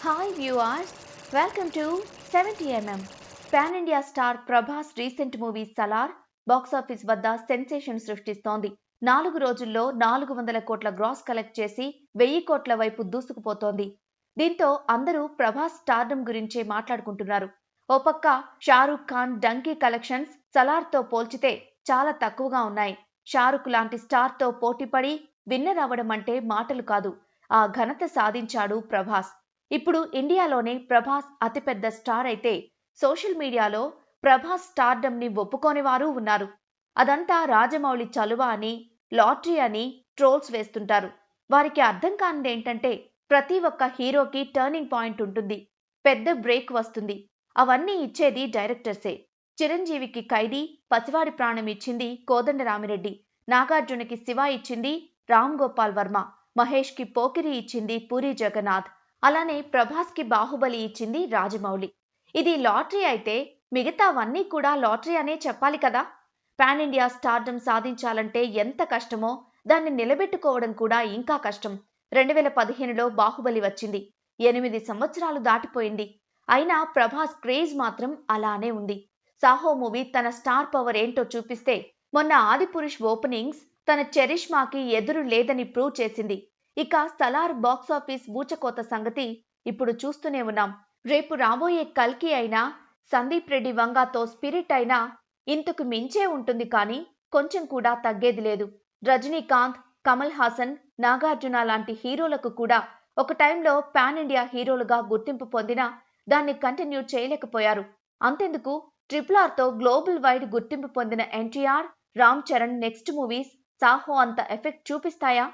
Hi viewers, welcome to 70mm. Pan India star Prabhas recent movie Salaar box office వద్ద sensation సృష్టిస్తోంది. 4 రోజుల్లో 400 కోట్ల గ్రాస్ కలెక్ట్ చేసి 1000 కోట్ల వైపు దూసుకుపోతోంది. దీంతో అందరూ ప్రభాస్ స్టార్డమ్ గురించే మాట్లాడుకుంటున్నారు. ఓ పక్క షారూక్ ఖాన్ డంకీ కలెక్షన్స్ సలార్తో పోల్చితే చాలా తక్కువగా ఉన్నాయి. షారూక్ లాంటి స్టార్తో పోటీపడి విన్నర్ అవ్వడం అంటే మాటలు కాదు. ఆ ఘనత సాధించాడు ప్రభాస్. ఇప్పుడు ఇండియాలోనే ప్రభాస్ అతిపెద్ద స్టార్ అయితే సోషల్ మీడియాలో ప్రభాస్ స్టార్డమ్ ని ఒప్పుకోని వారు ఉన్నారు. అదంతా రాజమౌళి చలువ అని, లాటరీ అని ట్రోల్స్ వేస్తుంటారు. వారికి అర్థం కానిదేంటంటే ప్రతి ఒక్క హీరోకి టర్నింగ్ పాయింట్ ఉంటుంది. పెద్ద బ్రేక్ వస్తుంది. అవన్నీ ఇచ్చేది డైరెక్టర్సే. చిరంజీవికి ఖైదీ, పసివాడి ప్రాణం ఇచ్చింది కోదండరామిరెడ్డి. నాగార్జునకి శివ ఇచ్చింది రామ్ గోపాల్ వర్మ. మహేష్ కి పోకిరి ఇచ్చింది పూరి జగన్నాథ్. అలానే ప్రభాస్ కి బాహుబలి ఇచ్చింది రాజమౌళి. ఇది లాటరీ అయితే మిగతావన్నీ కూడా లాటరీ అనే చెప్పాలి కదా. పాన్ ఇండియా స్టార్డమ్ సాధించాలంటే ఎంత కష్టమో దాన్ని నిలబెట్టుకోవడం కూడా ఇంకా కష్టం. 2015లో బాహుబలి వచ్చింది. 8 సంవత్సరాలు దాటిపోయింది. అయినా ప్రభాస్ క్రేజ్ మాత్రం అలానే ఉంది. సాహో మూవీ తన స్టార్ పవర్ ఏంటో చూపిస్తే మొన్న ఆదిపురుష్ ఓపెనింగ్స్ తన చరిష్మాకి ఎదురు లేదని ప్రూవ్ చేసింది. ఇక సలార్ బాక్సాఫీస్ ఊచకోత సంగతి ఇప్పుడు చూస్తూనే ఉన్నాం. రేపు రాబోయే కల్కి అయినా, సందీప్ రెడ్డి వంగాతో స్పిరిట్ అయినా ఇంతకు మించే ఉంటుంది. కానీ కొంచెం కూడా తగ్గేది లేదు. రజనీకాంత్, కమల్ హాసన్, నాగార్జున లాంటి హీరోలకు కూడా ఒక టైంలో పాన్ ఇండియా హీరోలుగా గుర్తింపు పొందినా దాన్ని కంటిన్యూ చేయలేకపోయారు. అంతెందుకు, RRR తో గ్లోబల్ వైడ్ గుర్తింపు పొందిన ఎన్టీఆర్, రామ్ చరణ్ నెక్స్ట్ మూవీస్ సాహో అంత ఎఫెక్ట్ చూపిస్తాయా?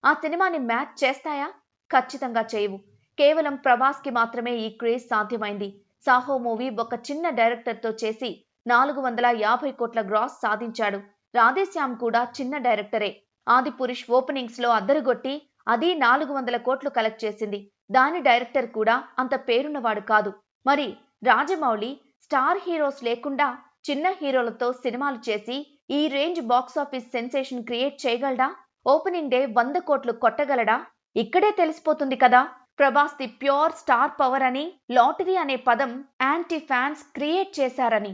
ఆ సినిమాని మ్యాచ్ చేస్తాయా? ఖచ్చితంగా చేయవు. కేవలం ప్రభాస్ కి మాత్రమే ఈ క్రేజ్ సాధ్యమైంది. సాహో మూవీ ఒక చిన్న డైరెక్టర్ తో చేసి 450 కోట్ల గ్రాస్ సాధించాడు. రాధేశ్యామ్ కూడా చిన్న డైరెక్టరే. ఆదిపురుష్ ఓపెనింగ్స్ లో అద్దరుగొట్టి అది 400 కోట్లు కలెక్ట్ చేసింది. దాని డైరెక్టర్ కూడా అంత పేరున్నవాడు కాదు. మరి రాజమౌళి స్టార్ హీరోస్ లేకుండా చిన్న హీరోలతో సినిమాలు చేసి ఈ రేంజ్ బాక్సాఫీస్ సెన్సేషన్ క్రియేట్ చేయగలడా? ఓపెనింగ్ డే 100 కోట్లు కొట్టగలడా? ఇక్కడే తెలిసిపోతుంది కదా Prabhas the pure star power అని, లాటరీ అనే పదం యాంటీ ఫ్యాన్స్ క్రియేట్ చేశారని.